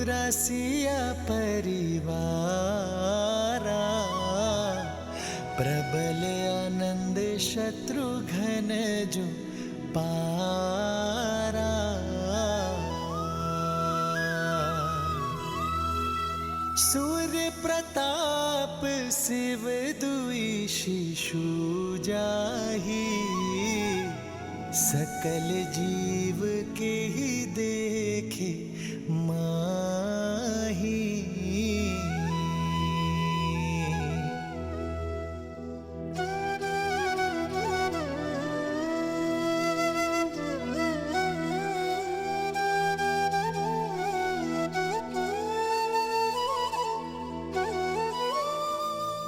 रसिया परिवारा, प्रबल आनंद शत्रुघ्न जो पारा। सूर्य प्रताप शिव दुई शिशु जाहि, सकल जीव के ही देखे माही।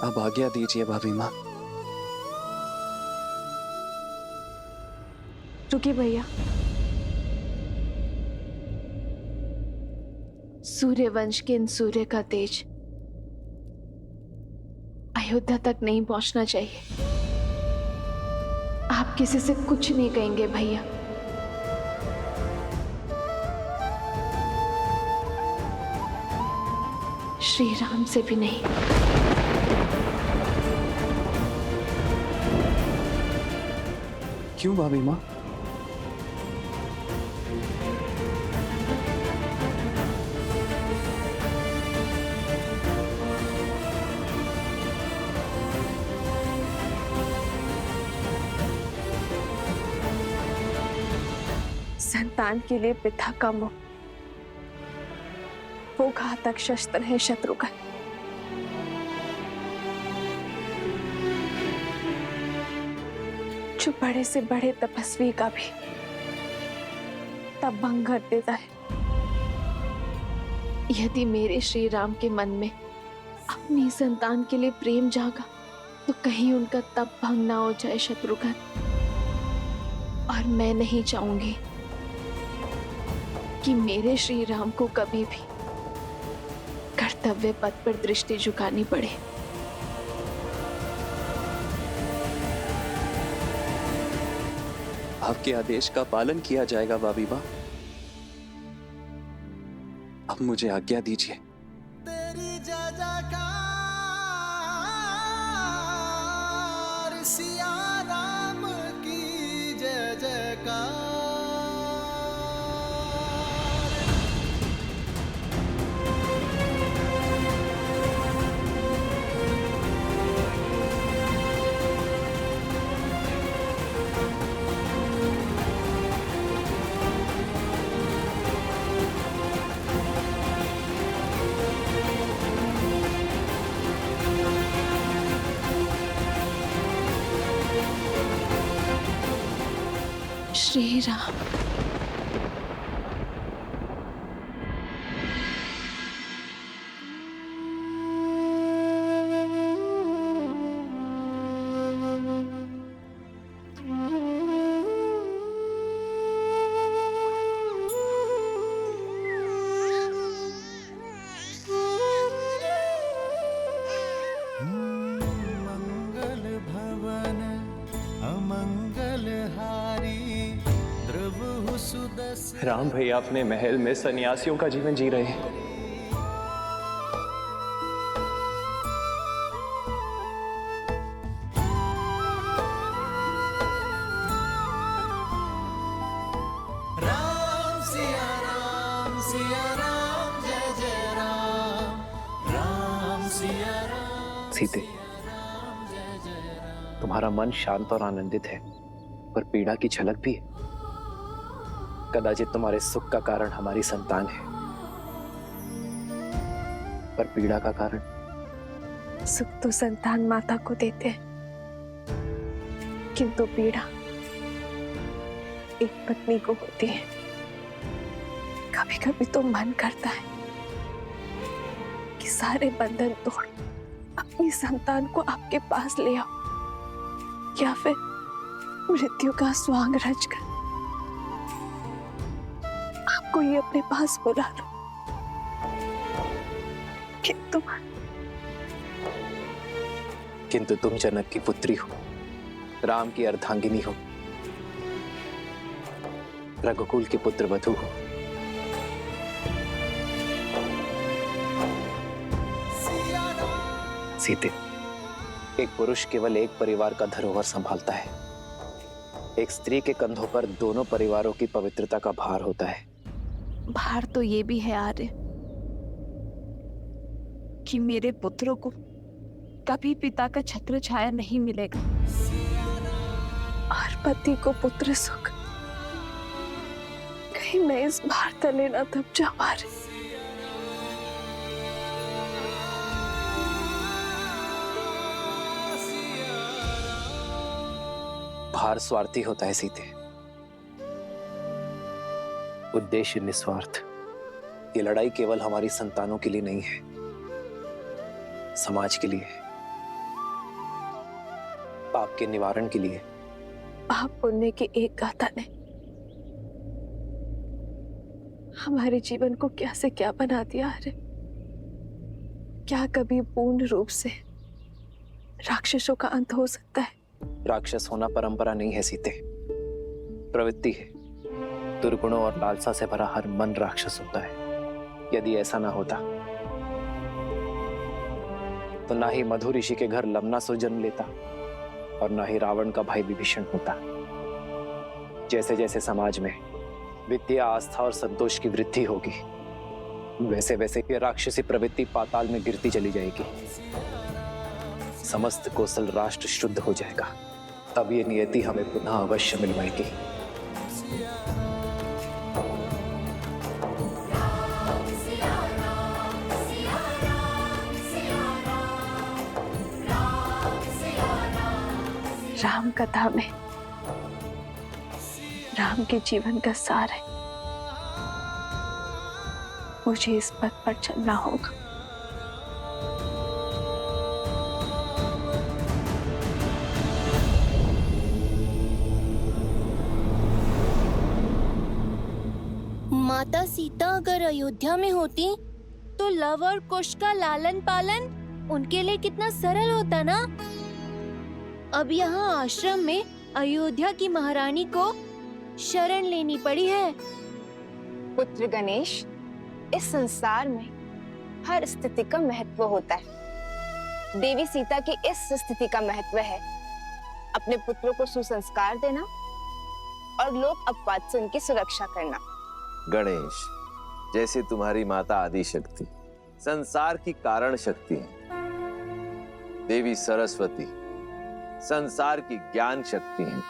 अब आज्ञा दीजिए भाभी माँ। रुकिए भैया, सूर्यवंश के इन सूर्य का तेज अयोध्या तक नहीं पहुंचना चाहिए। आप किसी से कुछ नहीं कहेंगे भैया। श्री राम से भी नहीं। क्यों भाभी माँ? संतान के लिए पिता का मोह वो घातक शस्त्र है शत्रुघ्न। जो बड़े से बड़े तपस्वी का भी तप भंग कर देता है। यदि मेरे श्री राम के मन में अपनी संतान के लिए प्रेम जागा तो कहीं उनका तप भंग ना हो जाए शत्रुघ्न। और मैं नहीं चाहूंगी कि मेरे श्री राम को कभी भी कर्तव्य पथ पर दृष्टि झुकानी पड़े। आपके आदेश का पालन किया जाएगा भाभी माँ। अब मुझे आज्ञा दीजिए। तेरी जय जयकार, सिया राम की जय जयकार। श्री राम। मंगल भवन अमंगल हारी, द्रवहु सुदस। राम भैया अपने महल में सन्यासियों का जीवन जी रहे हैं। राम सिया राम जय जय राम, राम सिया राम। सीते, तुम्हारा मन शांत और आनंदित है, पर पीड़ा की झलक भी है। कदाचित तुम्हारे सुख का कारण हमारी संतान है, पर पीड़ा का कारण? सुख तो संतान माता को देते हैं, किंतु पीड़ा एक पत्नी को होती है। कभी कभी तो मन करता है कि सारे बंधन तोड़ अपनी संतान को आपके पास ले आओ, या फिर मृत्यु का स्वांग रचकर आपको ये अपने पास बुला लो। किंतु तुम जनक की पुत्री हो, राम की अर्धांगिनी हो, रघुकुल के पुत्र वधू हो। सीते, एक पुरुष केवल एक परिवार का धरोहर संभालता है। एक स्त्री के कंधों पर दोनों परिवारों की पवित्रता का भार होता है। भार तो ये भी है आर्य कि मेरे पुत्रों को कभी पिता का छत्र छाया नहीं मिलेगा और पति को पुत्र सुख। कहीं मैं इस भार तले ना दब जाऊं आर्य। भार स्वार्थी होता है सीते, उद्देश्य निस्वार्थ। ये लड़ाई केवल हमारी संतानों के लिए नहीं है, समाज के लिए है, पाप के निवारण के लिए। पाप पुण्य की एक गाथा ने हमारे जीवन को क्या से क्या बना दिया। अरे क्या कभी पूर्ण रूप से राक्षसों का अंत हो सकता है? राक्षस होना परंपरा नहीं है सीते, प्रवृत्ति है। दुर्गुणों और लालसा से भरा हर मन राक्षस होता है। यदि ऐसा ना होता तो ना ही मधु ऋषि के घर लवनासुर जन्म लेता और ना ही रावण का भाई विभीषण होता। जैसे जैसे समाज में विद्या, आस्था और संतोष की वृद्धि होगी, वैसे वैसे ये राक्षसी प्रवृत्ति पाताल में गिरती चली जाएगी। समस्त कोसल राष्ट्र शुद्ध हो जाएगा। तब ये नियति हमें पुनः अवश्य मिलवाएगी। राम कथा में राम के जीवन का सार है। मुझे इस पथ पर चलना होगा। माता सीता अगर अयोध्या में होती तो लव और कुश का लालन पालन उनके लिए कितना सरल होता ना। अब यहाँ आश्रम में अयोध्या की महारानी को शरण लेनी पड़ी है। पुत्र गणेश, इस संसार में हर स्थिति का महत्व होता है। देवी सीता की इस स्थिति का महत्व है अपने पुत्रों को सुसंस्कार देना और लोक अपवाद से उनकी सुरक्षा करना। गणेश, जैसे तुम्हारी माता आदि शक्ति संसार की कारण शक्ति है, देवी सरस्वती संसार की ज्ञान शक्ति है,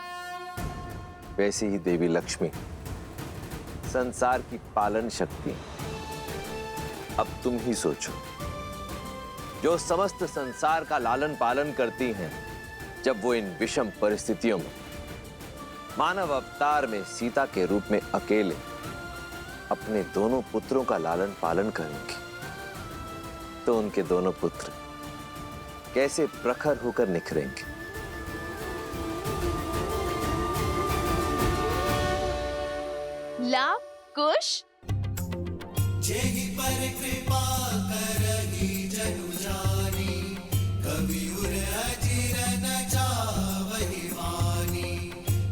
वैसे ही देवी लक्ष्मी संसार की पालन शक्ति है। अब तुम ही सोचो, जो समस्त संसार का लालन पालन करती हैं, जब वो इन विषम परिस्थितियों में मानव अवतार में सीता के रूप में अकेले अपने दोनों पुत्रों का लालन पालन करेंगे, तो उनके दोनों पुत्र कैसे प्रखर होकर निखरेंगे। लव, कुश, जेहि पर कृपा करहि जनु जानी, कवि उर अजिर न जावहि वानी।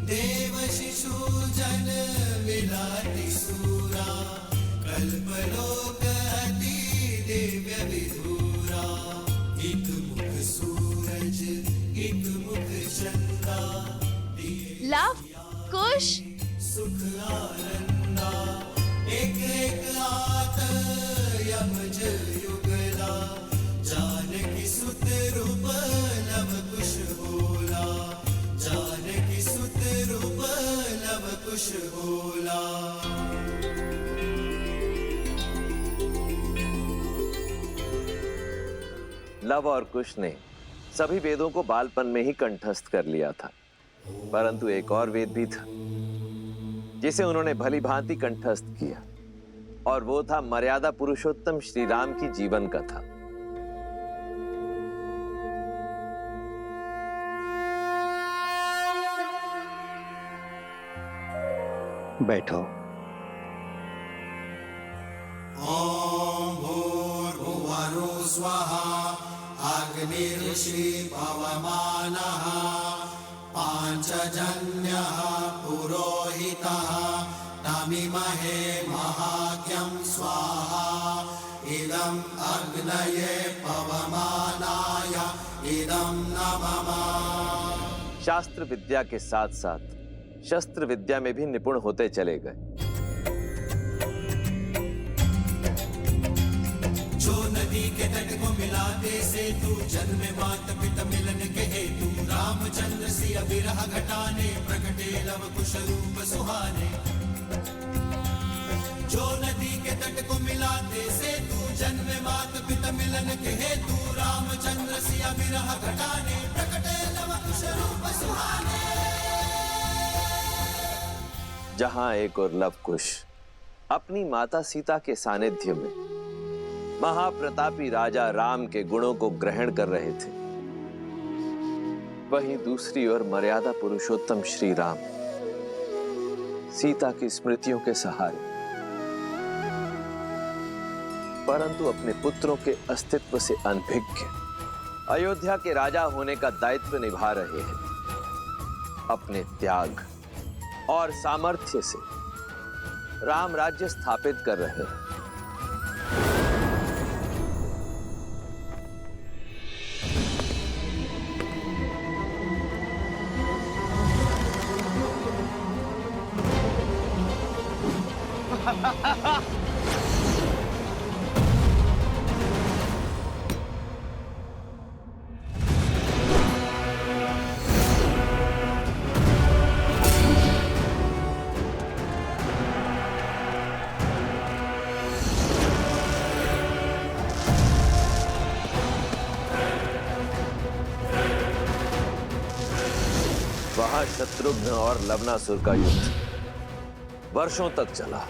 देव शिशु जन मिलाति सूरा, कल्पलोक अति दिव्य विधूरा। एक मुख सूरज एक मुख चंद्रा, लव, कुश, सुख आनंदा। एक एक आत यमज युगला, जानकी सुत रूप लव कुश बोला। जानकी सुत रूप लव कुश बोला। लव और कुश ने सभी वेदों को बालपन में ही कंठस्थ कर लिया था, परंतु एक और वेद भी था जिसे उन्होंने भली भांति कंठस्थ किया, और वो था मर्यादा पुरुषोत्तम श्री राम की जीवन कथा। बैठो। ओम भूर्भुवः स्वः, अग्निर्षि पवमानः, पांचजन्यः पुरोहितः, नमिमहे महाज्ञं स्वाहा। इदं अग्नये पवमानाय शास्त्र विद्या के साथ साथ शस्त्र विद्या में भी निपुण होते चले गए। जो नदी के तट को मिलाते सेतु, जन्म मात पिता मिलन के हेतु, रामचंद्र सिया विरह घटाने, प्रकटे लव कुश रूप सुहाने। जो नदी के तट को मिलाते सेतु, जन्म मात पिता मिलन के हेतु, रामचंद्र सिया विरह घटाने, प्रकटे लव कुश रूप सुहाने। जहां एक और लव कुश अपनी माता सीता के सानिध्य में महाप्रतापी राजा राम के गुणों को ग्रहण कर रहे थे, वहीं दूसरी ओर मर्यादा पुरुषोत्तम श्री राम सीता की स्मृतियों के सहारे परंतु अपने पुत्रों के अस्तित्व से अनभिज्ञ अयोध्या के राजा होने का दायित्व निभा रहे हैं। अपने त्याग और सामर्थ्य से राम राज्य स्थापित कर रहे हैं। वहां शत्रुघ्न और लवनासुर का युद्ध वर्षों तक चला।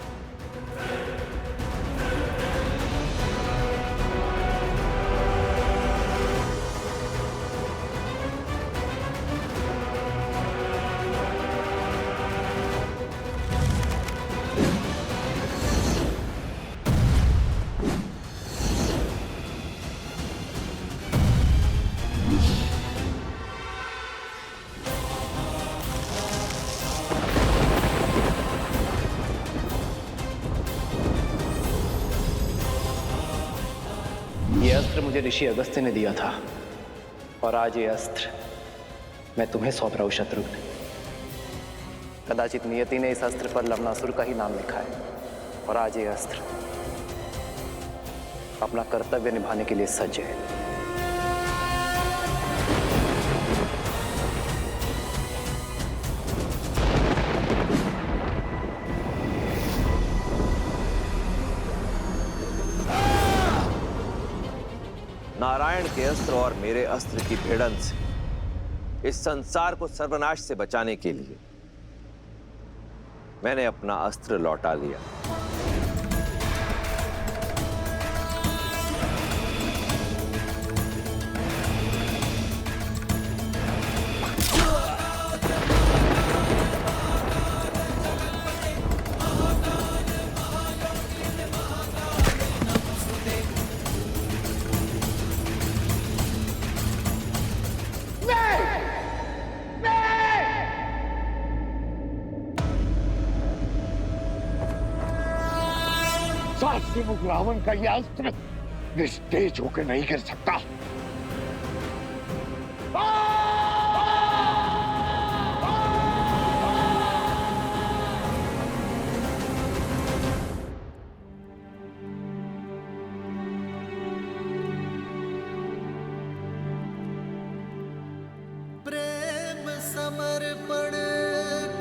ये अस्त्र मुझे ऋषि अगस्त्य ने दिया था और आज ये अस्त्र मैं तुम्हें सौंप रहा हूं शत्रुघ्न। कदाचित नियति ने इस अस्त्र पर लवनासुर का ही नाम लिखा है और आज ये अस्त्र अपना कर्तव्य निभाने के लिए सज्ज है। नारायण के अस्त्र और मेरे अस्त्र की भिड़ंत से इस संसार को सर्वनाश से बचाने के लिए मैंने अपना अस्त्र लौटा लिया। मुख रावण का यह अस्त्र निस्तेज होकर नहीं गिर सकता। प्रेम समर्पण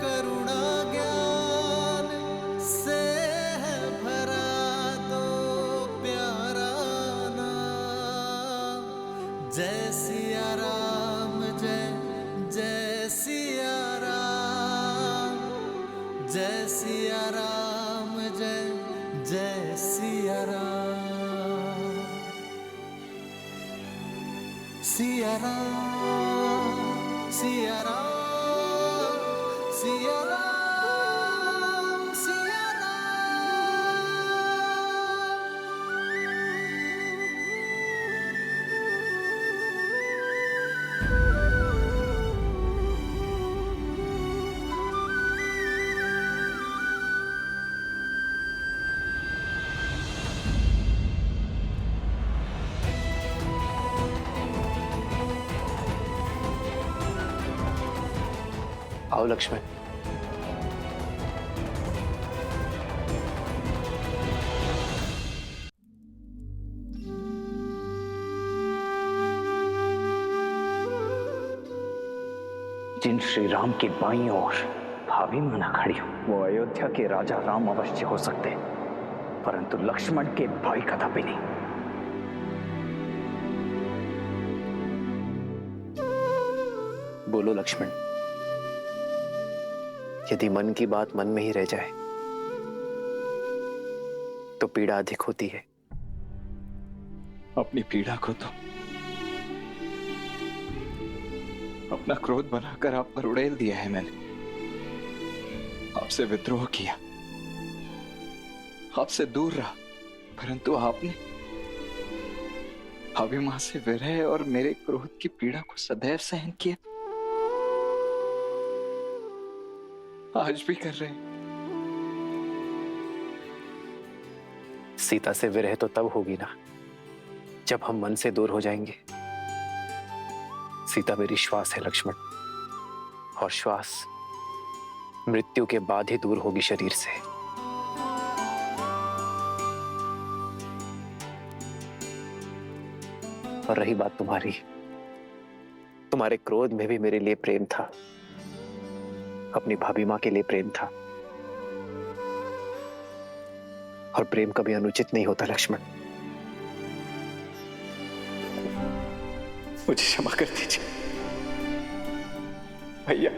करुणा ज्ञान से है भरा दो प्यारा नाम। जय सिया राम, जय जय सिया राम, जय सिया राम, जय जय सिया राम। सिया राम, सिया राम, सिया राम, सिया आओ लक्ष्मण। जिन श्री राम की बाईं ओर भाभी माना खड़ी हो, वो अयोध्या के राजा राम अवश्य हो सकते, परंतु लक्ष्मण के भाई कदापि नहीं। बोलो लक्ष्मण, यदि मन की बात मन में ही रह जाए तो पीड़ा अधिक होती है। अपनी पीड़ा को तो अपना क्रोध बनाकर आप पर उड़ेल दिया है मैंने। आपसे विद्रोह किया, आपसे दूर रहा, परंतु आपने अभिमान से विरह और मेरे क्रोध की पीड़ा को सदैव सहन किया। आज भी कर रहे हैं। सीता से विरह तो तब होगी ना जब हम मन से दूर हो जाएंगे। सीता मेरी श्वास है लक्ष्मण, और श्वास मृत्यु के बाद ही दूर होगी शरीर से। और रही बात तुम्हारी, तुम्हारे क्रोध में भी मेरे लिए प्रेम था, अपनी भाभी मां के लिए प्रेम था, और प्रेम कभी अनुचित नहीं होता लक्ष्मण। मुझे क्षमा कर दीजिए भैया।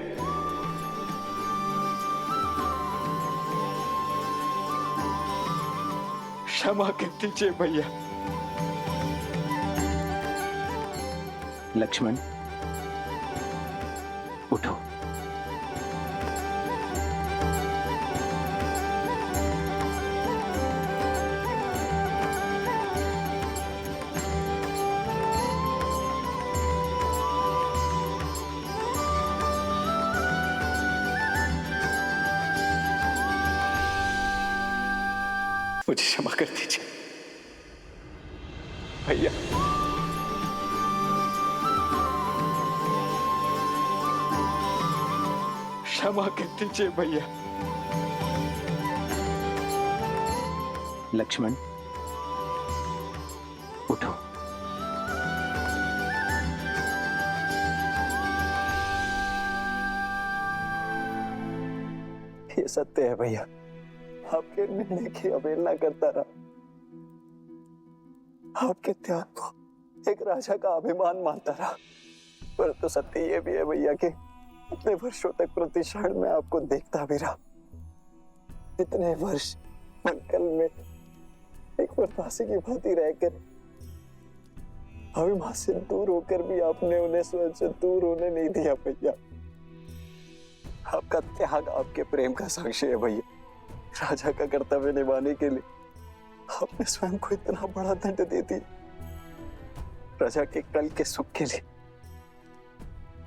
क्षमा कर दीजिए भैया। लक्ष्मण उठो। मुझे क्षमा कर दीजिए भैया। क्षमा कर दीजिए भैया। लक्ष्मण उठो। ये सत्य है भैया, आपके निर्णय की अवहेलना करता रहा, आपके त्याग को एक राजा का अभिमान मानता रहा, परंतु सत्य ये भी है भैया कि इतने वर्षों तक प्रति क्षण में आपको देखता भी रहा। इतने वर्ष मंकल में एक प्रतासी की भांति रहकर अभिमान से दूर होकर भी आपने उन्हें स्वयं से दूर होने नहीं दिया भैया। आपका त्याग आपके प्रेम का साक्षी है भैया। राजा का कर्तव्य निभाने के लिए आपने स्वयं को इतना बड़ा दंड दे दिया। प्रजा के कल के सुख के लिए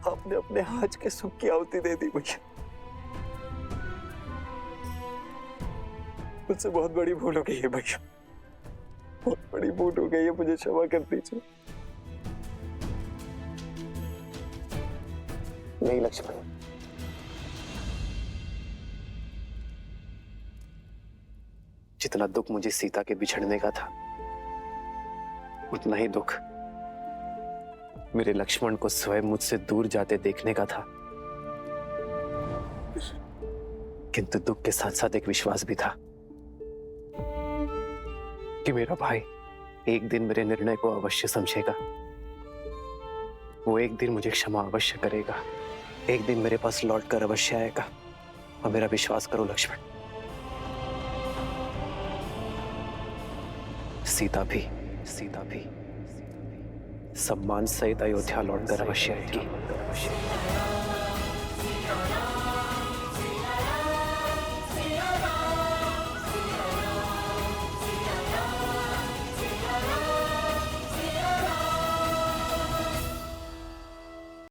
आपने अपने आज के सुख की आहुति दे दी भैया। मुझसे बहुत बड़ी भूल हो गई है भैया, बहुत बड़ी भूल हो गई है, मुझे क्षमा कर दीजिए। नहीं लक्ष्मण, जितना दुख मुझे सीता के बिछड़ने का था, उतना ही दुख मेरे लक्ष्मण को स्वयं मुझसे दूर जाते देखने का था। किंतु दुख के साथ साथ एक विश्वास भी था कि मेरा भाई एक दिन मेरे निर्णय को अवश्य समझेगा। वो एक दिन मुझे क्षमा अवश्य करेगा, एक दिन मेरे पास लौटकर अवश्य आएगा। और मेरा विश्वास करो लक्ष्मण, सीता भी सम्मान सहित अयोध्या लौटकर अवश्य आएगी।